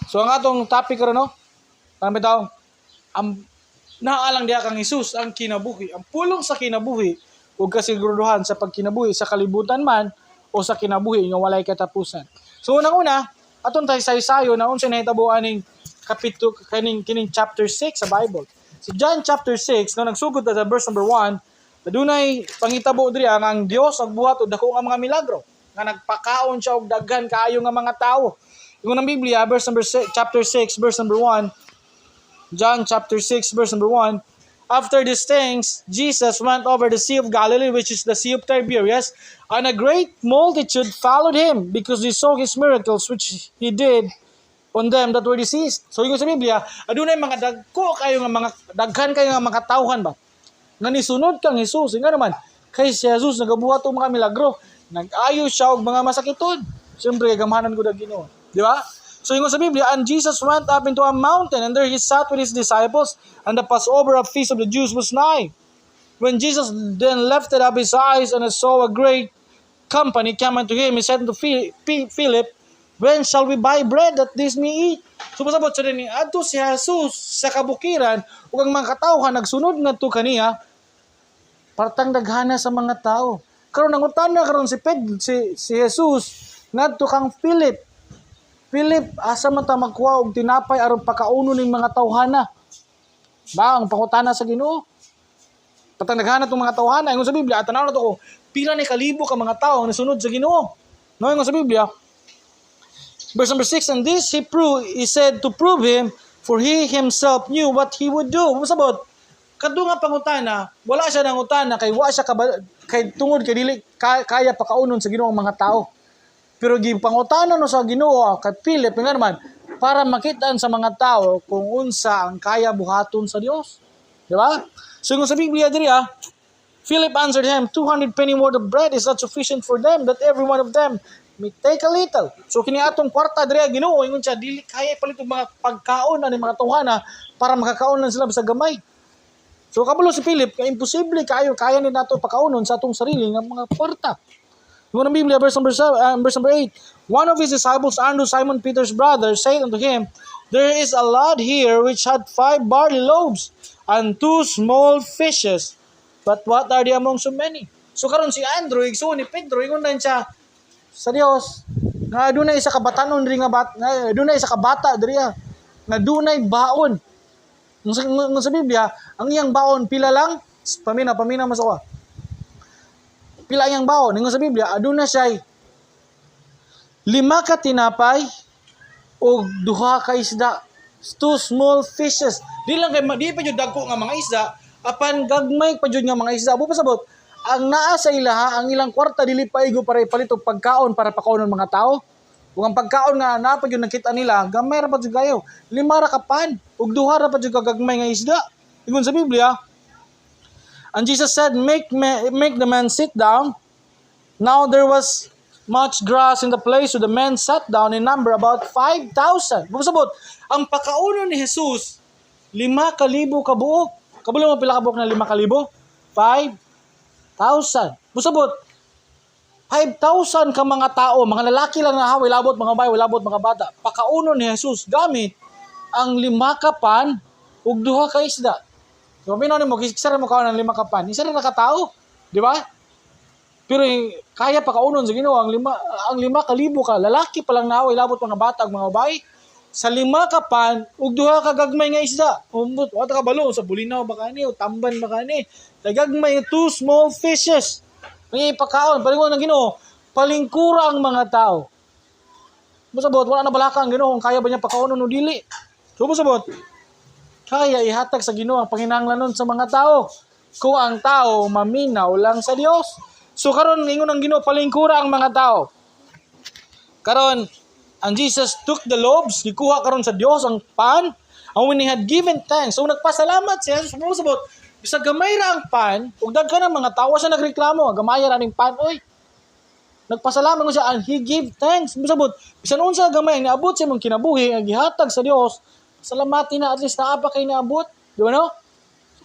So ang atong topic karon no, ang bitaw, ang naalang diha kang Hesus ang kinabuhi, ang pulong sa kinabuhi ug kasiguruduhan sa pagkinabuhi sa kalibutan man o sa kinabuhi nga walay katapusan. So unang-una, aton tay saysayo na unsa nahitabo aning kapitulo kining chapter 6 sa Bible. Si John chapter 6 no nagsugod ta sa verse number 1, adunay pangitabo diri ang Dios agbuhat og dako nga mga milagro nga nagpakaon siya og daghan kaayo nga mga tawo. Ingon ang Biblia verse number 6, chapter 6 verse number 1, John chapter 6 verse number 1, after these things, Jesus went over the Sea of Galilee, which is the Sea of Tiberias, and a great multitude followed him because they saw his miracles which he did on them that were diseased. So yung sa Biblia, adunay mga dagko kayo nga mga daghan kayo nga mga tawhan ba? Nga nisunod kang Hesus, nga naman kay si Jesus nagabuhat og mga milagro, nag-ayo siya og mga masakiton. Siyempre gamahanan ko dag Ginoo, di ba? So yung sa Biblia, and Jesus went up into a mountain, and there he sat with his disciples, and the Passover of feast of the Jews was nigh. When Jesus then lifted up his eyes and saw a great company come unto him, he said unto Philip, when shall we buy bread that this may eat? So pasabot sa rin, adto si Jesus sa kabukiran, ug ang mga katawhan nagsunod ngadto kaniya, partang daghana sa mga tao. Karon nangutana karon si Jesus ngadto kang Philip, asa man ta magkuha og tinapay aron pakauno ning mga tawhana? Ba ang pangutana sa Ginoo? Patang daghana tong mga tawhana, ingon sa Biblia, tanaw na to ko, pila ni kalibo ka mga tawo ang nasunod sa Ginoo. No, ingon sa Biblia, verse number 6, and this he said to prove him, for he himself knew what he would do. Masabot, kadto nga pangutana, wala siya nangutana kay wa siya kay tungod kay dili kaya pakaunon sa Ginoo ang mga tao. Pero gipangutana no sa Ginoo kay Philip nga naman para makitaan sa mga tao kung unsa ang kaya buhaton sa Dios. Di ba? So yung sa Biblia diri Philip answered him, 200 penny worth of bread is not sufficient for them, that every one of them may take a little. So kini atong kwarta diri Ginoo ingon siya dili kaya palit og mga pagkaon ani mga tawhana para makakaon lang sila sa gamay. So kabulo si Philip kay imposible kaya ni nato pakaunon sa atong sarili nga mga kwarta. Yung ang Biblia, verse number 8, one of his disciples, Andrew, Simon Peter's brother, said unto him, there is a lad here which had 5 barley loaves and 2 small fishes, but what are they among so many? So karon si Andrew, igsuon ni Pedro, ingon na siya sa Dios, nga dunay isa ka batanon diri nga dunay isa ka bata diri nga dunay baon. Ng sa Biblia, ang iyang baon pila lang, pamina masawa. Pila yang baon ningon sa Biblia aduna siya 5 ka tinapay o 2 ka isda, 2 small fishes. Di pa jud dagko nga mga isda, apan gagmay pa jud nga mga isda. Buo pasabot ang naa sa ilaha ang ilang kwarta dili paigo para ipalit og pagkaon para pakaunon mga tao. Ug ang pagkaon nga naa pa jud nakita nila gamay ra pa jud kayo, 5 ra ka pan ug 2 ra pa jud ka gagmay nga isda. Ingon sa Biblia, and Jesus said, make the man sit down. Now there was much grass in the place, so the men sat down in number about 5,000. Busabot, ang pakaunon ni Jesus, 5,000 kabuok. Kabulo mo pila kabuok na 5,000? 5,000. Busabot, 5,000 ka mga tao, mga lalaki lang na way labot mga babae, way labot mga bata. Pakaunon ni Jesus gamit ang 5 ka pan ug 2 ka isda. So, pino mo, kisara mo kaon ng 5 ka pan. Isa rin nakatao. Di ba? Pero kaya pa kaunon sa Ginoo ang 5,000 ka lalaki pa lang naway labot mga bata ug mga babae sa 5 ka pan ug 2 ka gagmay nga isda. Umbot wa ta ka balo sa bulinaw ba kani o tamban ba kani. Gagmay 2 small fishes. Ang ipakaon palingon ng Ginoo, palingkura ang mga tao. Musabot wala na balaka ang Ginoo kung kaya ba niya pakaunon o dili. So musabot kaya ihatag sa Ginoo ang panginahanglanon sa mga tao kung ang tao maminaw lang sa Dios. So karon ingon ang Ginoo palingkura ang mga tao. Karon ang Jesus took the loaves, gikuha karon sa Dios ang pan, and when he had given thanks, so nagpasalamat siya. Sumusabot bisag gamay ra ang pan, ug daghan ang mga tao sa nagreklamo, gamay ra ning pan oy. Nagpasalamat ko siya and he gave thanks. Sumusabot bisan unsa gamay niabot sa imong kinabuhi ang gihatag sa Dios, salamati na at least naa pa kay niabot, di ba no?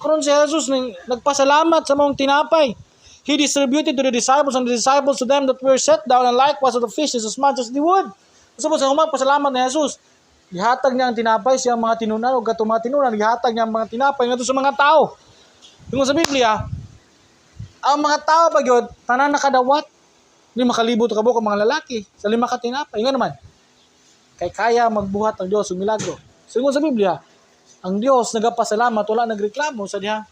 Karon si Jesus nagpasalamat sa mong tinapay. He distributed to the disciples and the disciples to them that were set down, and likewise to the fishes as much as they would. So sa humang pasalamat ni Jesus, Gihatag niya ang tinapay sa mga tinunan o katong mga tinunan, gihatag niya ang mga tinapay ngadto sa mga tao. Tungod sa Biblia, ang mga tao pa gyud tanan nakadawat. Hindi makalibot ka buok ang mga lalaki sa 5 ka tinapay. Nga naman, kay kaya magbuhat ang Dios og milagro. Tungod sa Biblia, ang Dios nagapasalamat, wala nagreklamo sa diha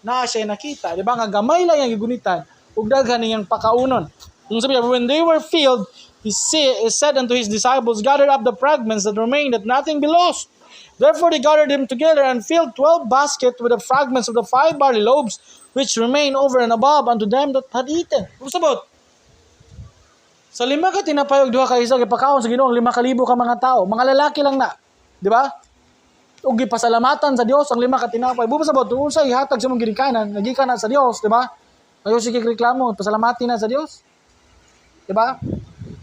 na siya nakita. Di ba nga gamay lang yung gigunitan ug daghan niyang pakaunon. Tungod sa Biblia, when they were filled, He said unto His disciples, gather up the fragments that remained, that nothing be lost. Therefore they gathered them together and filled 12 baskets with the fragments of the 5 barley loaves, which remained over and above unto them that had eaten. Kung sabot, sa 5 ka tinapay ug 2 ka isda, gipakaon sa Ginoo ang 5,000 ka mga tao. Mga lalaki lang na. Di ba? Ug gipasalamatan sa Dios ang 5 ka tinapay. Bubo sabot, unsa ihatag sa mong ginikanan, nagikan na sa Dios, di ba? Ayo sige reklamo, pasalamatin na sa Dios. Di ba?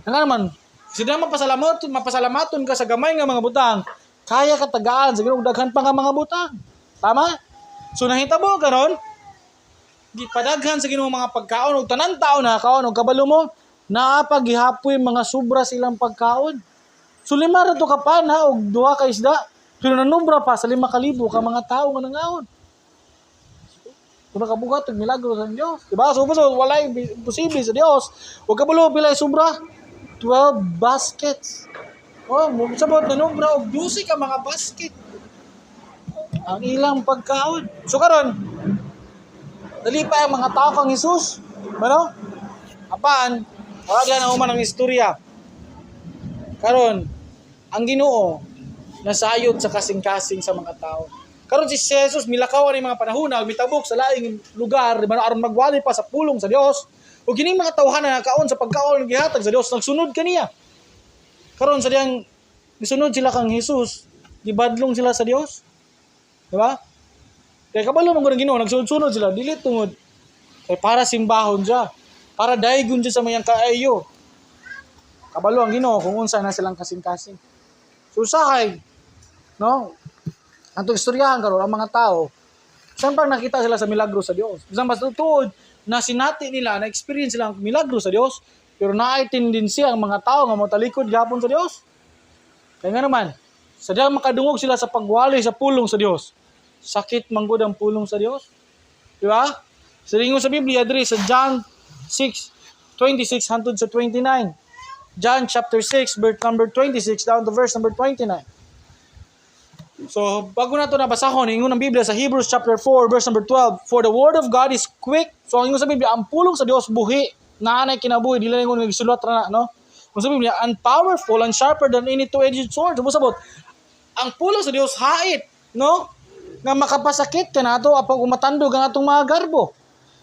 Nga naman, sila mapasalamaton ka sa gamay nga mga butang, kaya ka tagaan sa Ginoo daghan pa nga mga butang. Tama? So nahitabo karon, di padaghan sa Ginoo mga pagkaon ug tanan taon na kaon ug kabalo mo, naapa gihapoy mga sobra silang pagkaon. So 5 ra to ka pan ha og 2 ka isda, pero nanubra pa sa 5,000 ka mga tawo nga nangaon. Kung nakabugat og milagro sa Dios, di ba? So wala imposible sa Dios. Ug kabalo pila sobra? 12 baskets. Oh, sabot na nubra og 12 ka mga basket. Ang ilang pagkaon. So karon, dali pa ang mga tao kang Hesus. Ano? Apan, wala na human ang istorya. Karon, ang Ginoo nasayod sa kasing-kasing sa mga tao. Karon si Jesus milakaw ni mga panahon na mitabok sa laing lugar, di ba, aron magwali pa sa pulong sa Dios. O kining mga tawhan na nakaon sa pagkaon ng gihatag sa Dios, nagsunod kaniya. Karon sa diyang gisunod sila kang Hesus, gibadlong sila sa Dios. Di ba? Kaya kabalo man gud Ginoo, nagsunod-sunod sila, dili tungod kay para simbahon siya, para daygon siya sa mayang kaayo. Kabalo ang Ginoo kung unsa na silang kasing-kasing. So usahay, no? Ang istoryahan karon ang mga tao, saan pa nakita sila sa milagro sa Dios? Bisan mas tuod na sinati nila, na-experience sila ang milagro sa Dios, pero naay tendency ang mga tao nga motalikod gihapon sa Dios. Kaya nga naman, sadyang makadungog sila sa pagwali sa pulong sa Dios. Sakit manggod ang pulong sa Dios. Di ba? Sa ringo sa Biblia, diri sa John 6:26 hangtod sa 29. John chapter 6, verse number 26 down to verse number 29. So, bago na ito nabasahon, ingon ang Biblia sa Hebrews chapter 4, verse number 12. For the word of God is quick. So, ingon sa Biblia, ang pulong sa Dios buhi. Naanay kinabuhi, dili ingon nagsulot ra na, no? Ingon sa Biblia, and powerful and sharper than any two-edged sword. Sabot, ang pulong sa Dios hait, no? Nga makapasakit ka na ito apag umatandog ang atong mga garbo.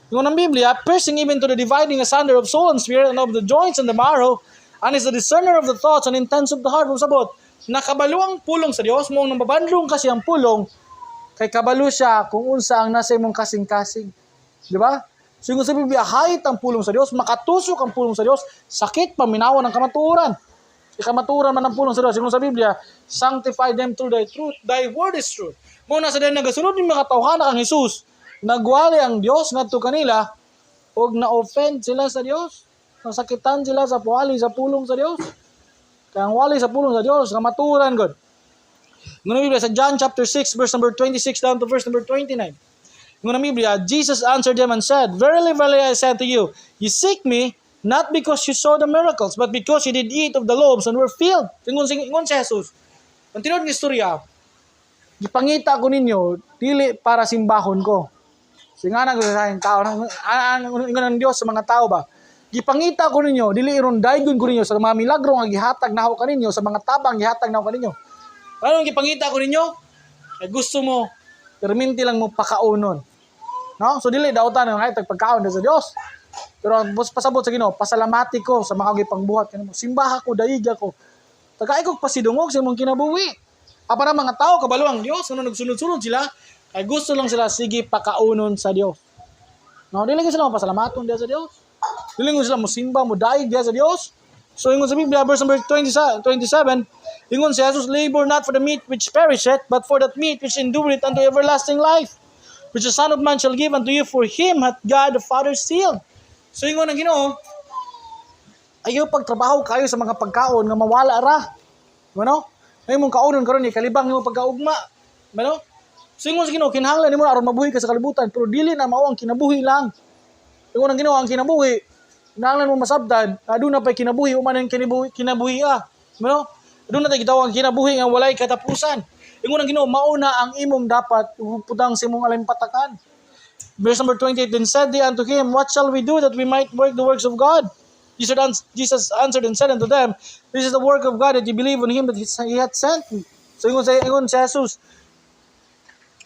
Ingon ang Biblia, piercing even to the dividing asunder of soul and spirit and of the joints and the marrow, and is the discerner of the thoughts and intents of the heart. Sabot, nakabalo ang pulong sa Dios, mong nambabandlong kasi ang pulong, kay kabalo siya kung unsa ang nasa imong kasing-kasing. Di ba? So yung sa Biblia, hait ang pulong sa Dios, makatusok ang pulong sa Dios, sakit, paminawan ng kamaturan. Ikamaturan man ang pulong sa Dios. Yung sa Biblia, sanctify them through thy truth, thy word is truth. Muna sa din nagasunod ng mga tawhana kang Jesus, nagwali ang Dios ngadto kanila, og na-offend sila sa Dios, nasakitan sila sa puwali sa pulong sa Dios. Kaya ang wali sa pulong sa Dios, kamaturan God. Ngunit Biblia sa John chapter 6, verse number 26 down to verse number 29. Ngunit Biblia, Jesus answered them and said, Verily, verily, I say to you, you seek me, not because you saw the miracles, but because you did eat of the loaves and were filled. Ingon si Jesus. Ang tinod ng istorya, gipangita ko ninyo, dili para simbahon ko. So nga nagsasahin tao, ingon ng Diyos sa mga tao ba? Gipangita ko ninyo, dili iron daygon ko ninyo sa mga milagro nga gihatag na ako kaninyo, sa mga tabang gihatag na ako kaninyo. Anong gipangita ko ninyo? Ay gusto mo, perminti lang mo pakaunon. No? So dili dautan nga itag pagkaon sa Dios. Pero pasabot sa Ginoo, pasalamati ko sa mga gipangbuhat kanimo. Simbaha ko, daig ako. Tagay ko pasidungog sa imong kinabuhi. Para mga tao kabalo ang Dios, ano nagsunod-sunod sila, ay gusto lang sila sige pakaunon sa Dios. No, dili sila pasalamaton diya sa Dios. Dili sila mosimba, mo daig diya sa Dios. So ingon sa Biblia verse number 27, ingon si Jesus, labor not for the meat which perisheth, but for that meat which endureth unto everlasting life, which the Son of Man shall give unto you, for him hath God the Father sealed. So ingon ang Ginoo, ayaw pagtrabaho kayo sa mga pagkaon nga mawala ra. Ano? Ngayon mong kaunon karon ni kalibang nimo pagkaugma. Ano? Singon sa Ginoo kinahanglan nimo aron mabuhi ka sa kalibutan, pero dili na mao ang kinabuhi lang. Ingon ang Ginoo ang kinabuhi, kinahanglan mo masabtan, aduna pay kinabuhi uman ang kinabuhi. Ano? Aduna tay gitawag kinabuhi nga walay katapusan. Ingon ang Ginoo mauna ang imong dapat putang sa imong alimpatakan. Verse number 28, then said they unto him, what shall we do that we might work the works of God? Jesus answered and said unto them, this is the work of God, that you believe on Him that He hath sent me. So ingon si Jesus,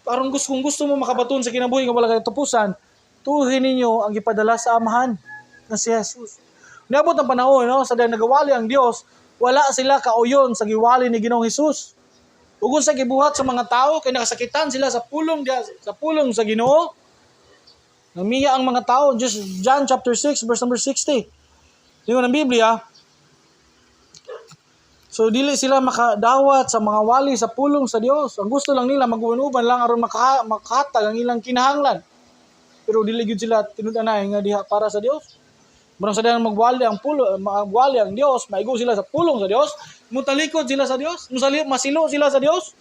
parang kung gusto mo makabaton sa kinabuhi nga wala katapusan, tuhin ninyo ang ipadala sa amahan na si Jesus. Niabot ang panahon, no? Sa dahil nagawali ang Diyos, wala sila kauyon sa giwali ni Ginoong Jesus. Ug sa gibuhat sa mga tao, kay nakasakitan sila sa pulong sa Ginoo. Namiya ang mga tao. Just John chapter 6, verse number 60. Tingnan ang Biblia. So, dili sila makadawat sa mga wali sa pulong sa Dios. Ang gusto lang nila, mag-uban lang aron makahatag ang ilang kinahanglan. Pero dili gyud sila tinud-anay nga diha para sa Dios. Murang sa dayon magwali ang Dios, maigo sila sa pulong sa Dios, mutalikod sila sa Dios, masilo sila sa Dios.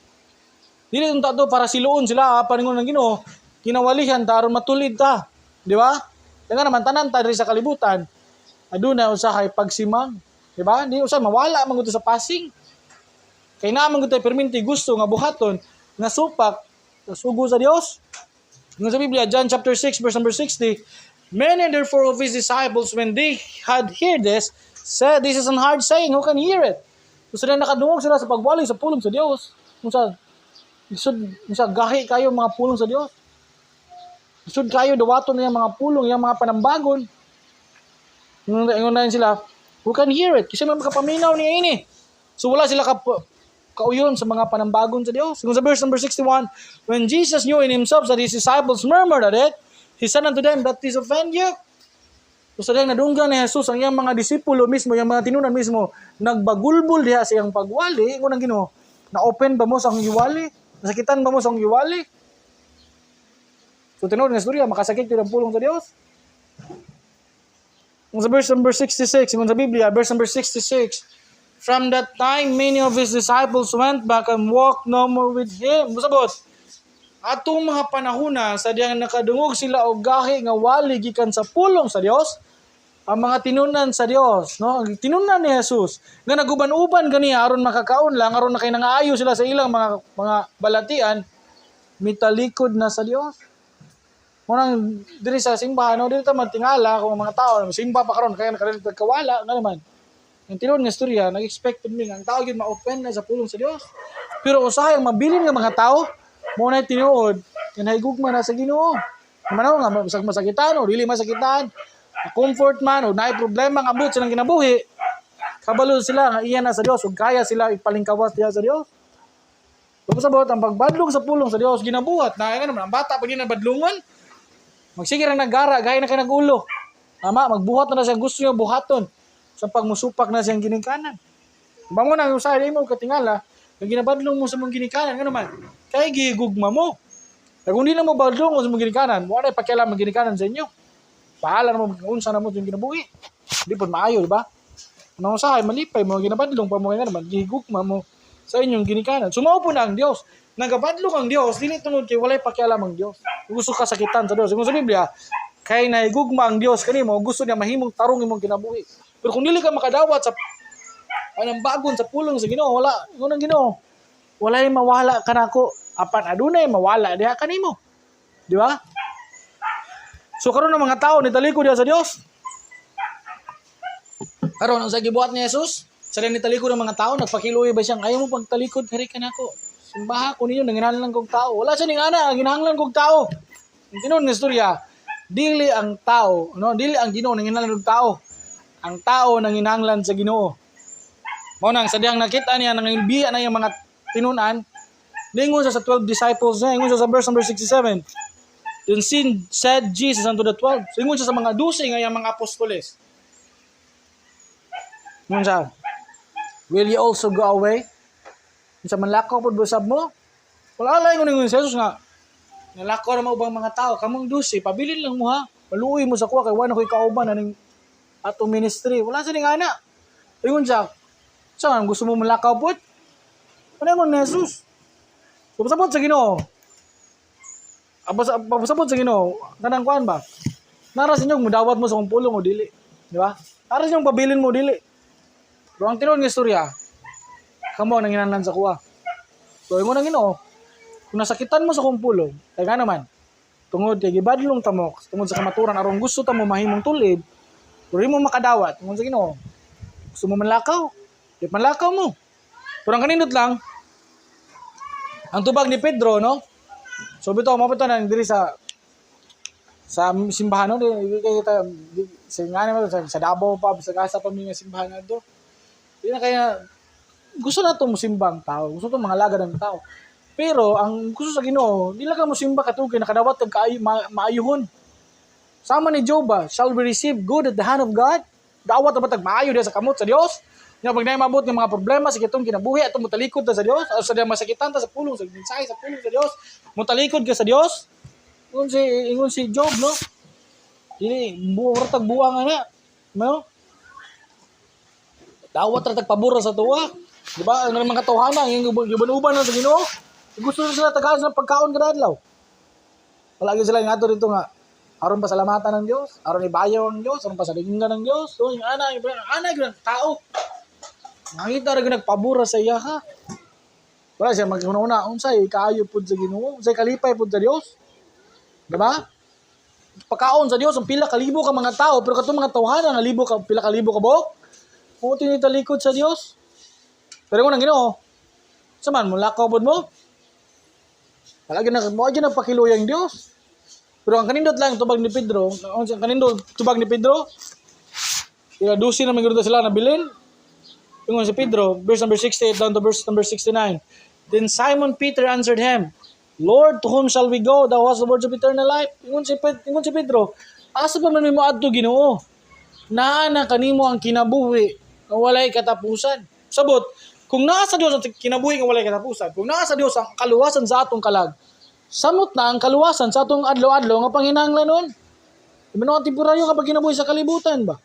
Dili unta to para siluon sila, paningon ng Ginoo, kinawalihan ta aron matulid ta, di ba? Kaya naman tanan ta diri sa kalibutan, aduna usahay pagsimang, di ba? Di usay mawala man gud sa passing. Kay naman gud tay perminti gusto nga buhaton nga supak sa sugo sa Dios. Nga sa Biblia, John chapter 6 verse number 60, many therefore of his disciples, when they had heard this, said, this is an hard saying, who can hear it? So sila nakadungog sila sa pagwali sa pulong sa Dios. Kung sa gahi kayo mga pulong sa Dios. Isud kayo dawaton niya mga pulong, yung mga panambagon. Ingon na sila, who can hear it? Kasi may makapaminaw niya ini. So wala sila kauyon sa mga panambagon sa Dios. Kung sa verse number 61, when Jesus knew in himself that his disciples murmured at it, he said unto them, that this offend you? So sa diyang nadunggan ni Jesus, ang iyang mga disipulo mismo, yung mga tinunan mismo, nagbagulbul diha sa iyang pagwali. Ingon ang Ginoo, na-open ba mo sa akong iwali? Nasakitan ba mo sa akong iwali? So tinuod nga istorya, makasakit yun ang pulong sa Dios. Kung sa verse number 66, kung sa Biblia, verse number 66, from that time, many of his disciples went back and walked no more with him. Musabot, atong mga panahuna, sa diyang nakadungog sila o gahi nga wali gikan sa pulong sa Dios, ang mga tinunan sa Dios, no? Ang tinunan ni Jesus, nga naguban-uban ganiya aron makakaon lang, aron na kay nangaayo sila sa ilang mga balatian, mitalikod na sa Dios. Munang diri sa simbahan, no, dili ta magtingala kung mga tao simba pa karon kaya nakadili kawala nga naman. Ang tinuod nga istorya, nag-expect mi ang tao gyud ma-open na sa pulong sa Dios. Pero usahay ang mabilin nga mga tao, mo na tinuod, kinahigugma na sa Ginoo. Manaw nga masakitan o dili masakitan, comfort man o naay problema nga abot silang kinabuhi, kabalo sila nga iya na sa Dios ug kaya sila ipalingkawas diha sa Dios. Tapos sabot ang pagbadlong sa pulong sa Dios ginabuhat na nga naman ang bata pag badlungon, magsige ra nagara gaya na kay nagulo. Tama, magbuhat na siya gusto niya buhaton sa pagmusupak na siyang ginikanan. Bangon ang usahay mo katingala, ang ginabadlong mo sa mong ginikanan nga naman, kay gigugma mo. Kung hindi na mo badlong mo sa mong ginikanan, mo na pakialam ang ginikanan sa inyo. Pahala na mo unsa na mo yung ginabuhi. Hindi po maayo, di ba? Ang usahay malipay mo ginabadlong pa mo nga naman, gigugma mo sa inyong ginikanan. Sumao po na ang Dios. Nagabadlong ang Dios, dili tungod kay walay pakialam ang Dios. Gusto ka sakitan sa Dios. Kung sa Biblia, kay naigugma ang Dios kanimo, gusto niya mahimong tarong imong kinabuhi. Pero kung dili ka makadawat sa panambagon sa pulong sa Ginoo, wala, ngunang Ginoo, walay mawala kanako, apan adunay mawala diha kanimo. Di ba? So karon ang mga tao nitaliko diha sa Dios. Karon ang sa gibuhat ni Jesus, sa nitaliko ng mga tao, nagpakiluoy ba siyang ayaw mo pagtalikod kari kanako? Simbaha ko ninyo nanginahanglan kog tao. Wala siya ning ana, ginahanglan kog tao. Ang tinuod nga istorya, dili ang tao, no, dili ang Ginoo nanginahanglan kog tao. Ang tao nanginahanglan sa Ginoo. Mao nang sadyang nakita niya nang biya na yung mga tinunan, lingon sa 12 disciples niya, ingon sa verse number 67. Then said Jesus unto the 12. So ingon sa mga 12 nga yung mga apostoles. Ingon siya, will you also go away? Sa manlakaw po busab mo? Wala lang ingon sa Jesus nga, nalakaw na mo bang mga tao, kamong 12, pabilin lang mo ha. Paluoy mo sa kuha, kay wala ko'y kauban aning atong ministry. Wala sa ning ana. Ingon siya, saan gusto mo malakaw po? Panangon ni Jesus. So, pasabot sa Ginoo. Pasabot sa Ginoo. Kanang kuan ba? Nara sa inyong mudawat mo sa kong pulong o dili. Di ba? Nara sa inyong pabilin mo dili. Pero ang tinuod nga istorya, kamo nang hinanlan sa kuha. So, ingon ang Ginoo, kung nasakitan mo sa kong pulong, kaya nga naman, tungod kay gibadlong tamok, tungod sa kamaturan, aron gusto ta mo mahimong tulid, pero mo makadawat. Ingon sa Ginoo, gusto mo manlakaw? Di manlakaw mo. Pero ang kanindot lang, ang tubag ni Pedro, no? So bito, mapunta na diri sa simbahan, no? Kita sa Davao pa, sa Gasa pa mga simbahan na do. Di na kaya, gusto na itong musimbang tao, gusto itong mga laga ng tao. Pero, ang gusto sa Ginoo, di lang ka musimba katugay, nakadawat kag maayuhon. Sama ni Job, shall we receive good at the hand of God? Dawat na batag maayo diya sa kamot sa Dios. Nga pag naimabot ng mga problema sa kitong kinabuhi atong mutalikod ta sa Dios, o sa masakitan ta sa pulong sa mensahe sa pulong sa Dios, mutalikod ka sa Dios. Ingon si Job, no? Dili buratag buang ana, no? Dawat ra tag pabura sa tuwa. Di ba? Ang mga katuhanan, yung giban-uban na sa Ginoo. Gusto sila tagaan sa pagkaon kada adlaw. Palagi sila nga dito nga aron pasalamatan ng Dios, aron ibayaw ng Dios, aron pasaliginggan ng Dios. So, yung ana yung tao. Nakita ra gyud nagpabura sa iya ha. Wala siya maguna-una unsay kaayo pud sa Ginoo, unsay kalipay pud sa Dios. Diba? Pagkaon sa Dios ang pila kalibo ka mga tao, pero katong mga tawhanan nga libo ka pila kalibo ka buok. Mo tinitalikod sa Dios. Pero kung ang Ginoo, saman mo lakaw pud mo. Palagi na mo gyud nagpakiloy ang Dios. Pero ang kanindot lang tubag ni Pedro, ang kanindot tubag ni Pedro, ila dusi na manggudo sila na bilin. Ingon si Pedro, verse number 68 down to verse number 69. Then Simon Peter answered him, Lord, to whom shall we go? Thou hast the words of eternal life. Ingon si Pedro, asa pa man mo adto Ginoo? Naa na kanimo ang kinabuhi nga walay katapusan. Sabot, kung naa sa Dios ang kinabuhi nga walay katapusan, kung naa sa Dios ang kaluwasan sa atong kalag, samot na ang kaluwasan sa atong adlaw-adlaw nga panghinahanglan nun. Ibig na temporaryo kapag kinabuhi sa kalibutan ba?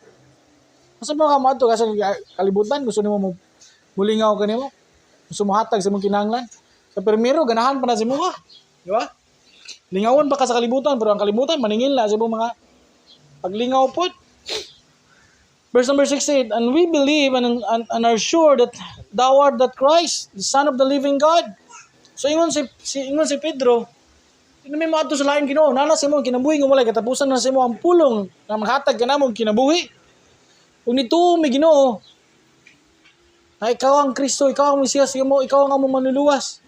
Asa mo ka mo ato kasi kalibutan, gusto nimo mo mulingaw kanimo. Gusto mo hatag sa imong kinahanglan. Sa permiro ganahan pa na si mo ha. Di ba? Lingawon pa ka sa kalibutan, pero ang kalibutan maningil na sa imong mga paglingaw pod. Verse number 68, and we believe and are sure that thou art that Christ, the Son of the living God. So ingon si Pedro, hindi may maato sa lain Ginoo, nana sa imong kinabuhi nga walay katapusan na sa imo ang pulong na maghatag kanamong kinabuhi. Kung nito may Ginoo, na ikaw ang Kristo, ikaw ang Mesiyas, ikaw ang among manluluwas.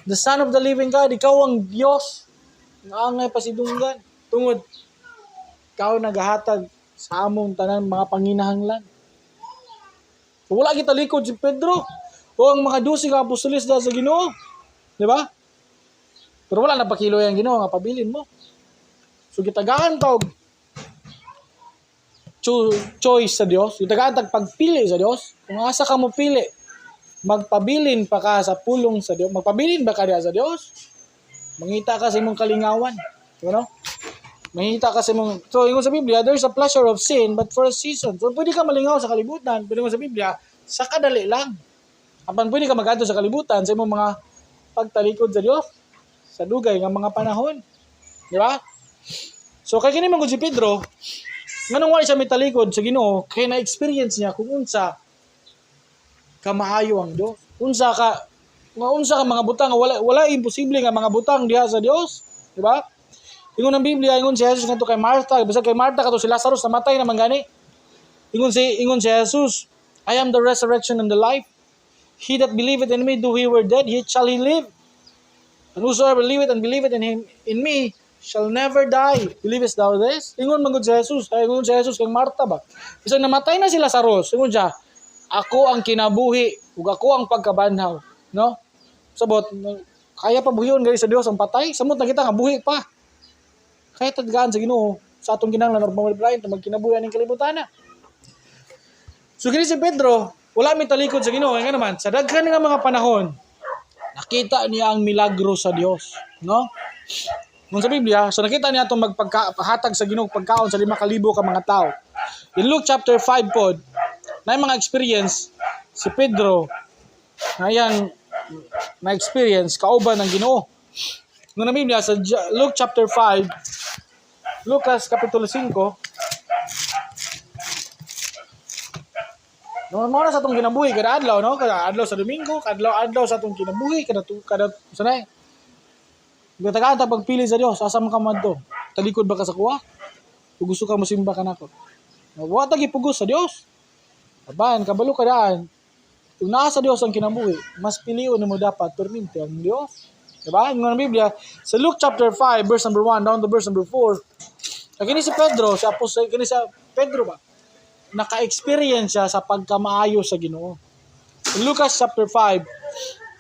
The Son of the living God, ikaw ang Diyos. Ang angay pasidunggan. Tungod, ikaw naghahatag sa among tanan mga panginahanglan. So, wala kita likod si Pedro o ang mga 12 nga apostoles sa Ginoo. Di ba? Pero wala na pakiloy ang Ginoo nga pabilin mo. So gitagaan tawag choice sa Dios, gitagaan tag pagpili sa Dios. Kung asa ka mo pili, magpabilin pa ka sa pulong sa Dios. Magpabilin ba ka diha sa Dios? Mangita ka sa imong kalingawan. Ano? Mangita ka sa imong. So ingon sa Biblia, there's a pleasure of sin but for a season. So pwede ka malingaw sa kalibutan, pero ingon sa Biblia, sa kadali lang. Apan pwede ka magadto sa kalibutan sa imong mga pagtalikod sa Dios sa dugay nga mga panahon. Di ba? So kay kini man gud si Pedro, nganong wala siya mitalikod sa Ginoo, kay na-experience niya kung unsa ka maayo ang Dios. Unsa ka mga butang wala imposible nga mga butang diha sa Dios, di ba? Ingon ang Biblia, ingon si Jesus ngadto kay Martha, bisag kay Martha kadto si Lazarus namatay naman gani. Ingon si Jesus, I am the resurrection and the life. He that believeth in me, though he were dead, yet shall he live. And whosoever liveth and believeth in me shall never die. Believest thou this? Ingon man gud si Jesus. Ay ingon si Jesus kay Martha ba. Bisag namatay na si Lazarus, ingon siya, ako ang kinabuhi ug ako ang pagkabanhaw, no? Sabot, kaya pa buhion gali sa Dios ang patay, samot na kita nga buhi pa. Kaya tadgaan sa Ginoo sa atong kinahanglan or mawalay ta magkinabuhi aning kalibutan na. So kini si Pedro, wala mi talikod sa Ginoo nga naman sa daghan nga mga panahon nakita niya ang milagro sa Dios, no? Kung sa Biblia, so nakita niya itong magpaghatag sa Ginoo pagkaon sa 5,000 ka mga tao. In Luke chapter 5 pod, na mga experience si Pedro na yan na experience kauban ng Ginoo. Nung na Biblia sa Luke chapter 5, Lucas kapitulo 5, no, mo na sa atong kinabuhi kada adlaw, no? Kada adlaw sa Domingo, kada adlaw sa atong kinabuhi, kada sanay. Gatagaan ta pagpili sa Dios, asa man ka madto? Talikod ba ka sa kuha? O gusto ka mosimba kanako? Wa ta gipugos sa Dios. Aban kabalo ka daan. Kung naa sa Dios ang kinabuhi, mas pilion nimo dapat perminti ang Dios. Diba? Yung Biblia, sa Luke chapter 5, verse number 1 down to verse number 4, kini si Pedro, si Apostol, kini sa Pedro ba? Naka-experience siya sa pagkamaayo sa Ginoo. In Lucas chapter 5,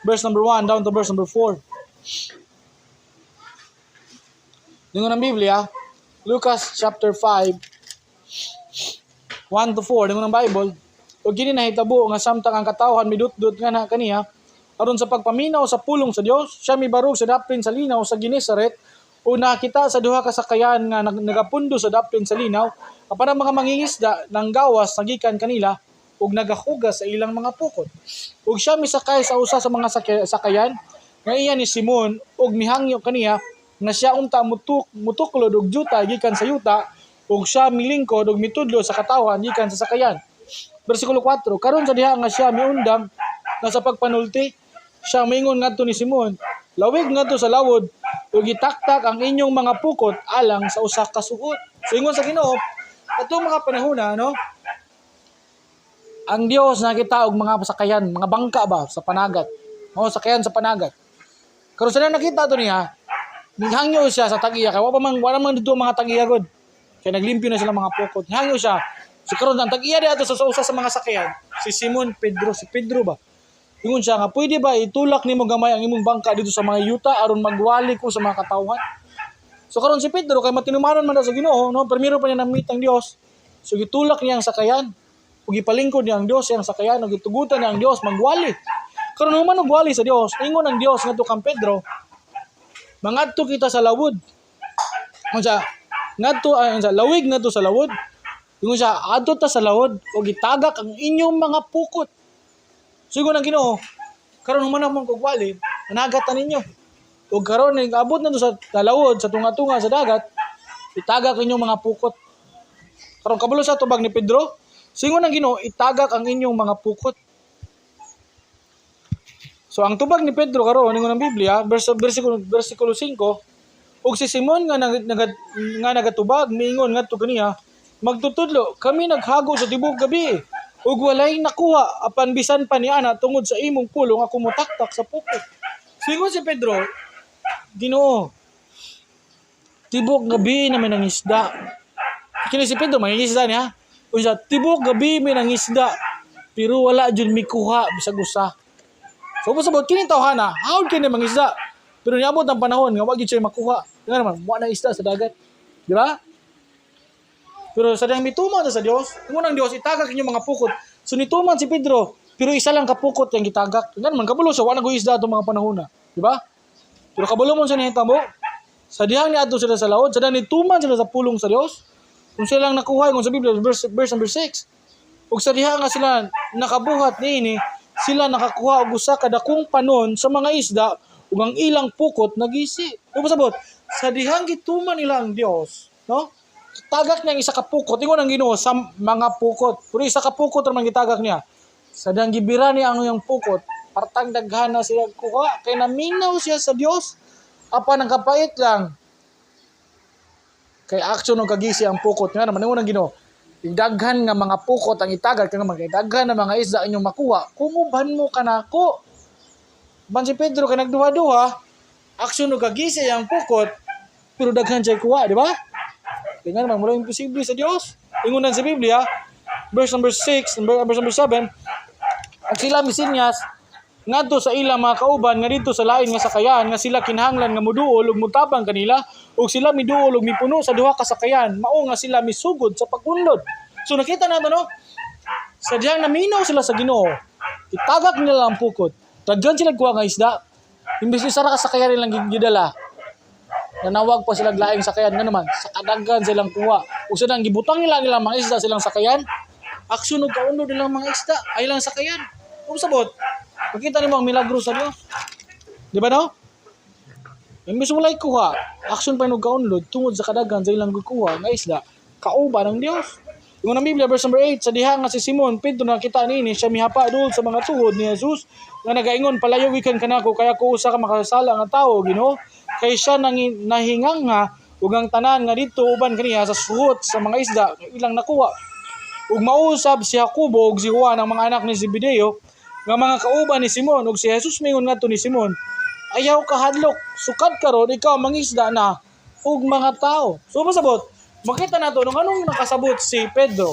verse number 1 down to verse number 4. Yung Biblia, Lucas chapter 5, 1 to 4, yung Bible, o gini nahitabo nga samtang ang katawhan midut-dut nga na kaniya, aron sa pagpaminaw sa pulong sa Dios, siya mibarog sa dapin sa linaw sa Genesaret, o nakita sa duha ka sakayan nga nagapundo sa dapin sa linaw, apan ang mga mangingisda ng gawas nagikan kanila, ug nagahugas sa ilang mga pukot. Ug siya misakay sa usa sa mga sakayan, nga iya ni Simon, ug mihangyo kaniya, nga siya unta mutuklod og juta gikan sa yuta, ug siya milingkod ug mitudlo sa katawhan gikan sa sakayan. Bersikulo 4, karon sa diha nga siya miundang nga sa pagpanulti, siya maingon ngadto ni Simon, lawig ngadto sa lawod ug gitaktak ang inyong mga pukot alang sa usa ka suot. So ingon sa Ginoo, atong mga panahon no, ang Dios nakita og mga sakayan, mga bangka ba sa panagat. Mao sakayan sa panagat. Karon sa nakita to niya, hangyo siya sa tagiya kay wala man dito mga tagiya god. Kay naglimpyo na sila mga pukot. Hangyo siya. So karon ang tagiya diadto sa usa sa mga sakayan, si Simon Pedro, si Pedro ba. Ingon siya nga, pwede ba itulak nimo gamay ang imong bangka dito sa mga yuta aron magwali ko sa mga katawhan? So karon si Pedro kay matinumanon man sa Ginoo, no, primero pa niya namit ang Dios. So gitulak niya ang sakayan. Ug ipalingkod niya ang Dios ang sakayan, ug gitugutan niya ang Dios magwali. Karon human magwali sa Dios, ingon ang Dios ngadto kang Pedro, mangadto kita sa lawod. Ingon siya, ngadto sa lawig ngadto sa lawod. Ingon siya, adto ta sa lawod ug gitagak ang inyong mga pukot. Sigo ng Ginoo, karon human mong kugwali, anagatan ninyo. Ug karon nag-abot na to sa talawod, sa tunga-tunga sa dagat, itagak inyong mga pukot. Karon kabalo sa tubag ni Pedro, sigo ng Ginoo, itagak ang inyong mga pukot. So ang tubag ni Pedro karon ningon ng Biblia, bersikulo 5, ug si Simon nga nagatubag miingon ngadto kaniya, magtutudlo, kami naghago sa tibok gabi. Ug walay nakuha apan bisan pa niana tungod sa imong pulong ako motaktak sa pukot. Sigon si Pedro, Ginoo, tibok gabi na may nangisda. Kini si Pedro may nangisda niya. Unya tibok gabi may nangisda pero wala jud mikuha bisag usa. So sabot kini tawhana, how kini mangisda? Pero niabot ang panahon nga wa gyud siya makuha. Nga naman, wa na isda sa dagat. Di ba? Pero sa diyang mituman sa Dios, ngunang Dios itagak inyong mga pukot. So nituman si Pedro, pero isa lang kapukot yung gitagak. Nga naman, kabulo siya, wala nag-uisda itong mga panahon na. Diba? Pero kabulo mo siya nahitamo, sa diyang niadto sila sa laod, sa diyang nituman sila sa pulong sa Dios, kung sila lang nakuha, kung sa Biblia, verse number 6, ug sa diyang nga sila nakabuhat niini, sila nakakuha og usa ka dakong panon sa mga isda, ug ang ilang pukot nagisi. Ug sabot, sa diyang gituman nila ang Dios, no? Tagak niya ang isa ka pukot. Ingon ang Ginoo sa mga pukot. Pero isa ka pukot naman gitagak niya. Sa dang gibira niya ang iyang pukot, partang daghan na siya kuha. Kaya naminaw siya sa Dios. Apa nang kapait lang. Kay action ng kagisi ang pukot. Nga naman, ingon ang Ginoo. Daghan nga mga pukot ang itagak. Kaya naman, daghan na mga isda inyong makuha. Kumuban mo ka na ako. Ban si Pedro kay nagduha-duha, action ng kagisi ang pukot, pero daghan siya kuha, di ba? Tingnan naman, mula imposible sa Diyos. Ingunan sa Biblia, verse number 6, verse number 7, at sila misinyas, ngadto sa ilang mga kauban, nga dito sa lain nga sakayan, nga sila kinahanglan nga muduol, ug mutabang kanila, ug sila miduol, ug mipuno sa duha ka sakayan, mao nga sila misugod sa pagundod. So nakita nato no? Sa diyang naminaw sila sa Ginoo, itagak nila ang pukot, daghan sila kuha nga isda, imbes ni sara ka sakayan nilang gidala, nanawag pa sila laing sakayan nga naman sa kadaghan silang kuha. Ug sa nang gibutang nila mga isda silang sakayan, aksyon ug kauno nilang mga isda ay lang sakayan. Ug sabot, makita nimo ang milagro sa Dios. Di ba no? Imbis walay kuha, action pa nung kaunlod tungod sa kadagan sa ilang kuha nga isda, kauban ng Dios. Yung ng Biblia verse number 8, sa diha nga si Simon Pedro nakita niini siya mihapa dul sa mga tuhod ni Jesus nga nagaingon palayo gikan kanako kaya ko usa ka makasala nga tawo Ginoo kay siya nahingang nga ug ang tanan nga dito uban kaniya sa suhot sa mga isda ilang nakuha. Ug mausab si Jacobo ug si Juan ang mga anak ni Zebedeo nga mga kauban ni Simon ug si Jesus mingon ngadto ni Simon, ayaw ka hadlok, sukad karon ikaw mangisda na ug mga tao. So masabot, makita nato nung anong nakasabot si Pedro.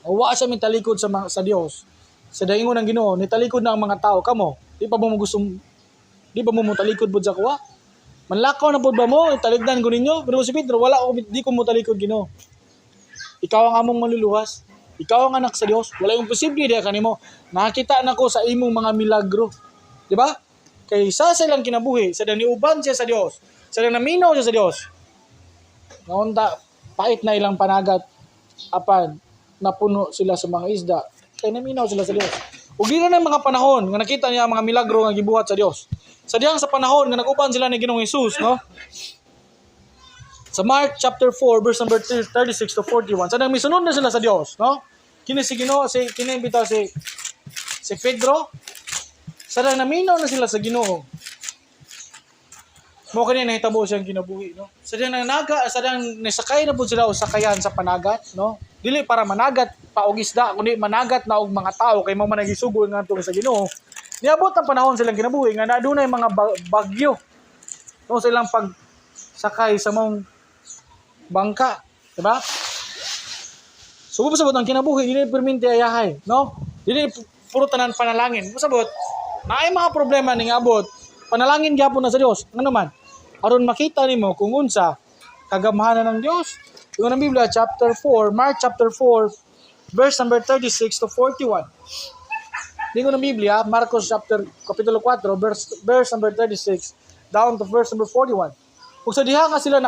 Wa siya mitalikod sa Dios. Sa daingon ng Ginoo, nitalikod na ang mga tao kamo. Di ba mo talikod bud sa kuha? Manlakaw na pud ba mo taligdan ko ninyo? Pero si Pedro wala ko di ko mo talikod Ginoo. Ikaw ang among maluluwas. Ikaw ang anak sa Dios. Wala yung posible diha kanimo. Nakita nako sa imong mga milagro. Di ba? Kay sa silang kinabuhi, sa niuban siya sa Dios. Sa naminaw siya sa Dios. Naunta, pait na ilang panagat. Apan, napuno sila sa mga isda. Kaya naminaw sila sa Dios. Ug di na mga panahon nga nakita niya ang mga milagro nga gibuhat sa Dios. Sa diyang sa panahon nga nag-uban sila ni Ginoong Hesus, no? Sa Mark chapter 4 verse number 36 to 41. Sa nang misunod na sila sa Dios, no? Kini si Ginoo, kini bitaw si Pedro. Sa nang naminaw na sila sa Ginoo. Mo kani nahitabo siyang kinabuhi, no? Sa diyang nasakay na pud sila o sakayan sa panagat, no? Dili para managat pa og isda kundi managat na og mga tao kay mao man nagisugod ngadto sa Ginoo. Niabot ang panahon silang kinabuhi nga adunay mga bagyo. No, sa ilang pagsakay sa mong bangka, di ba? So pasabot ang kinabuhi dili perminti ayahay, no? Dili puro tanan panalangin. Pasabot naay mga problema ning abot. Panalangin gyapon na sa Dios. Ano man? Aron makita nimo kung unsa kagamahanan ng Dios. Yung ng Biblia chapter 4, Mark chapter 4 verse number 36 to 41. Lingo ng Biblia, Marcos kapitulo 4, verse number 36, down to verse number 41. Kung sa diha nga sila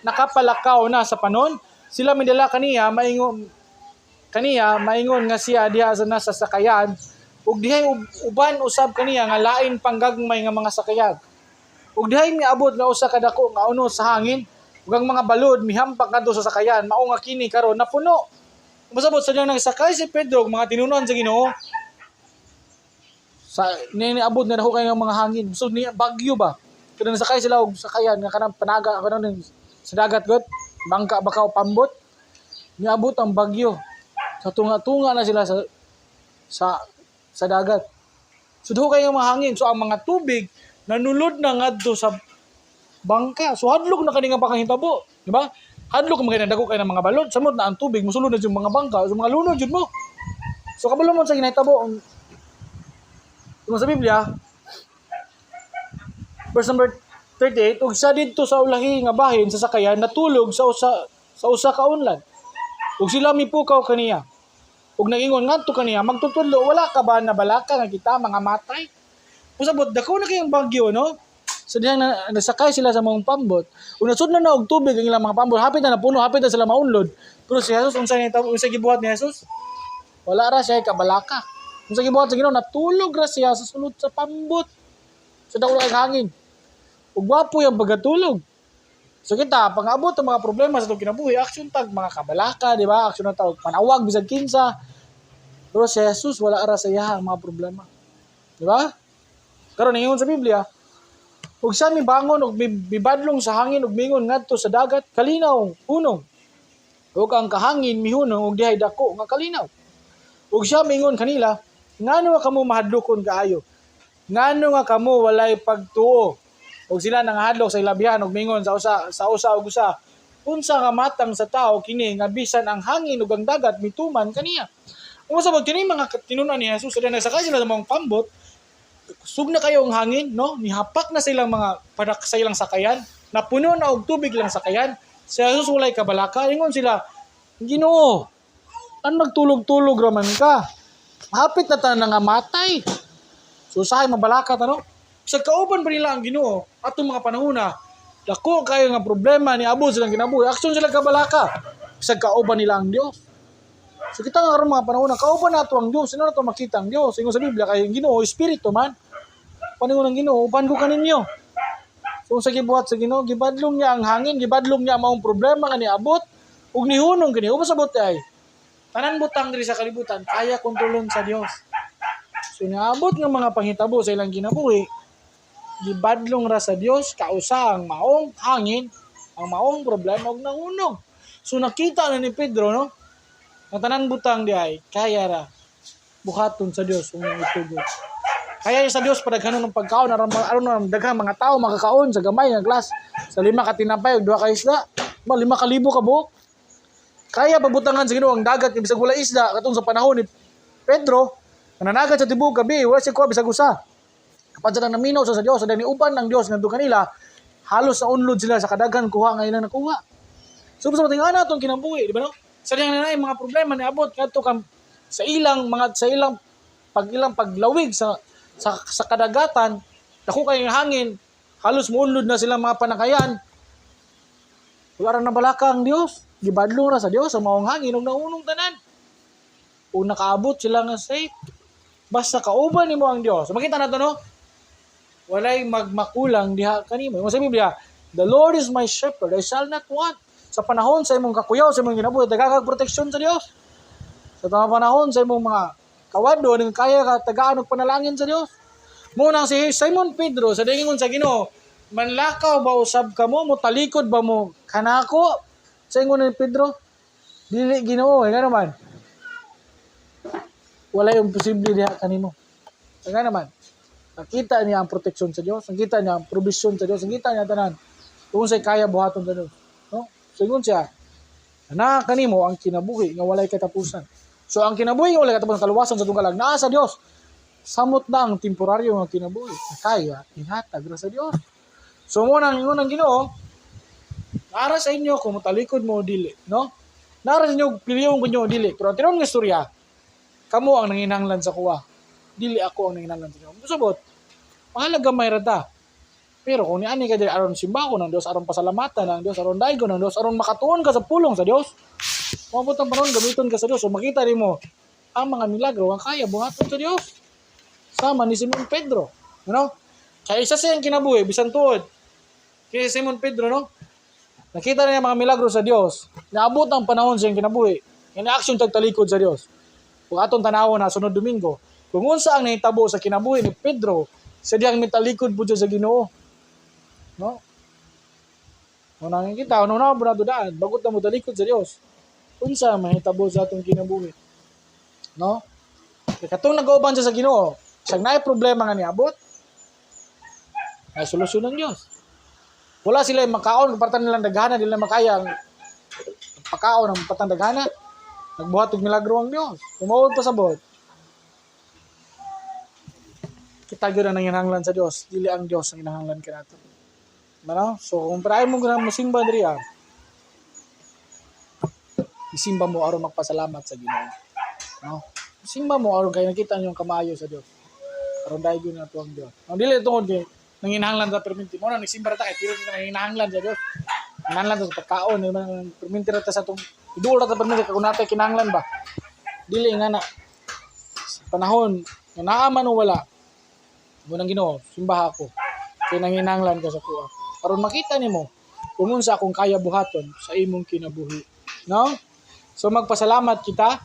nakapalakaw na sa panon, sila midala kaniya, maingon nga siya diha sa nasa sakayan, ug dihay uban usab kaniya nga lain panggagmay nga mga sakayan. Ug dihay miabot nga usa ka dako nga uno sa hangin, ug ang mga balod mihampak kadto sa sakayan, mao nga kini karon napuno. Masabot sa diyang nagsakay si Pedro ug mga tinunan sa Ginoo, sa niabot na daw kayo ng mga hangin. So ni bagyo ba? Kada nasakay sila og sakayan nga kanang panaga kanang sa dagat gud, bangka bakaw pambot. Niabot ang bagyo. Sa tunga-tunga na sila sa dagat. So daw kayo ng mga hangin. So ang mga tubig nanulod na ngadto sa bangka. So hadlok na kani nga pakahitabo, di ba? Hadlok mga dago kay ng mga balod. Samot na ang tubig mosulod na yung mga bangka, so mga lunod jud mo. So kabalo mo sa ginahitabo sa Biblia, verse number 38, ug sa didto sa ulahi nga bahin sa sakayan natulog sa usa ka unlan. Ug sila mipukaw kaniya. Ug nagingon ngadto kaniya, magtutudlo wala ka ba na balaka nga kita mga matay? Usabot dako na kayong bagyo, no? So diyang nasakay sila sa mga pambot. Ug nasud na og tubig ang ilang mga pambot, hapit na napuno, hapit na sila maunlod. Pero si Jesus unsa gibuhat ni Jesus? Wala ra siya kabalaka. Kung sa gibuhat sa Ginoo natulog ra siya sa sulod sa pambot. Sa dako kay hangin. Ug wapo yang pagkatulog. So kita pang-abot ang mga problema sa itong kinabuhi, action tag mga kabalaka, di ba? Action na tawag panawag bisag kinsa. Pero si Jesus wala ra sa iya ang mga problema. Di ba? Karon ingon sa Biblia, ug siya mibangon ug bibadlong sa hangin ug mingon ngadto sa dagat, kalinaw, hunong. Ug ang kahangin mihunong ug dihay dako nga kalinaw. Ug siya mingon kanila, ngano nga kamo mahadlokon kaayo? Ngano nga kamo walay pagtuo? Ug sila nangahadlok sa ilabihan ug mingon sa usa ug usa, unsa nga matang sa tao kini nga bisan ang hangin ug ang dagat mituman kaniya. Ug sabag kini mga tinunan ni Jesus sila nagsakay sila sa mga pambot, sug na kayo ang hangin, no? Nihapak na silang mga padak sa ilang sakayan, napuno na og tubig lang sakayan. Si Jesus walay kabalaka, ingon sila, Ginoo, ang nagtulog-tulog raman ka. Hapit na ta nga matay. So sahay mabalaka ta, no? Sa kauban pa nila ang Ginoo atong mga panahona, dako kayo nga problema ni abot silang kinabuhi, aksyon sila kabalaka. Sa kauban nila ang Dios. So kita nga karon mga panahona, kauban nato ang Dios. Sino nato makita ang Dios? Ingon sa Biblia kay ang Ginoo espiritu man. paningon ng Ginoo, uban ko kaninyo. So sa gibuhat sa Ginoo, gibadlong niya ang hangin, gibadlong niya maong problema nga niabot, ug nihunong kini ubasabot ay. Tanan butang diri sa kalibutan kaya kontrolon sa Dios. So niabot nga mga panghitabo sa ilang kinabuhi, gibadlong ra sa Dios kausa ang maong hangin, ang maong problema ug nangunog. So nakita na ni Pedro no, ang tanan butang di ay kaya ra buhaton sa Dios kung itugot. Kaya sa Dios padaghanon ng pagkaon aron daghang mga tao makakaon sa gamay nga glass, sa 5 ka tinapay ug 2 ka isda, 5,000 ka buok. Kaya pabutangan sa Ginoo ang dagat bisag wala isda katong sa panahon ni Pedro, nananagat sa tibuok gabi, wala siya kuha bisag usa. Kapag sila naminaw sa Dios, sa ni uban ng Dios ngadto kanila, halos sa unlod sila sa kadaghan kuha nga ilang nakuha. So sa tingala natong kinabuhi, di ba no? Sa diyang nanay mga problema niabot kadto kam sa ilang paglawig sa kadagatan, dako kay hangin, halos muunlod na sila mga panakayan. Wala ra na balaka ang Dios, gibadlong ra sa Dios ang maong hangin ug naunong tanan. Ug nakaabot sila nga safe. Basta kauban nimo ang Dios. So, makita nato no? Walay magmakulang diha kanimo. Mo sa Biblia, the Lord is my shepherd, I shall not want. Sa panahon sa imong kakuyaw, sa imong ginabuhi, dagagag proteksyon sa Dios. Sa tamang panahon sa imong mga kawado, ning kaya ka tagaan og panalangin sa Dios. Muna si Simon Pedro sa dingon sa Ginoo, manlakaw ba usab kamo, mo talikod ba mo kanako? Sa ingon ni Pedro, dili Ginoo, nga naman. Wala yung posible diha kanimo. Nga naman. Nakita niya ang proteksyon sa Dios, nakita niya ang provision sa Dios, nakita niya tanan. Kung say kaya buhaton sa Dios. No? So ingon siya, na kanimo ang kinabuhi nga walay katapusan. So ang kinabuhi nga walay katapusan, kaluwasan sa tunggalag naa sa Dios. Samot na ang temporaryo nga kinabuhi. Kaya ihatag ra sa Dios. So mo nang ingon ang Ginoo, nara sa inyo kung matalikod mo dili, no? Nara sa inyo piliyon ko nyo dili. Pero ang tinon nga istorya, kamo ang nanginahanglan sa kuwa. Dili ako ang nanginahanglan sa inyo. Musabot, mahalaga may rata. Pero kung niani ka dili aron simbako ng Dios, aron pasalamatan ng Dios, aron daigo ng Dios, aron makatuon ka sa pulong sa Dios, mabot ang panahon gamiton ka sa Dios. So makita nimo ang mga milagro ang kaya buhaton sa Dios. Sama ni Simon Pedro, you know? Kaya isa siyang kinabuhi bisan tuod. Kaya Simon Pedro, no? Nakita niya mga milagro sa Dios. Naabot ang panahon siyang kinabuhi. Ina-action tagtalikod sa Dios. Kung atong tanawon na sunod Domingo, kung unsa ang nahitabo sa kinabuhi ni Pedro, sa diyang mitalikod po sa Ginoo. No? Unang kita, una po nato daan, bagot na mo talikod sa Dios. Unsa mahitabo sa atong kinabuhi. No? Katong nag-auban siya sa Ginoo, siyang naay problema nga niabot, ay solusyon ng Dios. Wala sila yung makaon, kapatan nilang daghana, di nila makaya ang pagkaon ng patang daghana. Nagbuhat og milagro ang Dios. Tumawod pa sa bot. Kita gyud ang nanginahanglan sa Dios, dili ang Dios ang hinahanglan kanato. Mano? So kung prayo mo gud mosimba diri isimba mo aron magpasalamat sa Ginoo. No? Isimba mo aron kay nakita niyo ang kamayo sa Dios. Aron dai gyud nato ang Dios. Ang dili tungod kay nanginahanglan sa perminti mo na nagsimba ta kay pero nanginahanglan sa Dios. Nanginahanglan sa pagkaon, perminti ra ta sa tong idul ra ta perminti kung natay kinahanglan ba. Dili nga na sa panahon nga naa man o wala. Mo nang Ginoo, simbaha ako. Kay nanginahanglan ka sa kuha. Aron makita nimo kung unsa akong kaya buhaton sa imong kinabuhi. No? So magpasalamat kita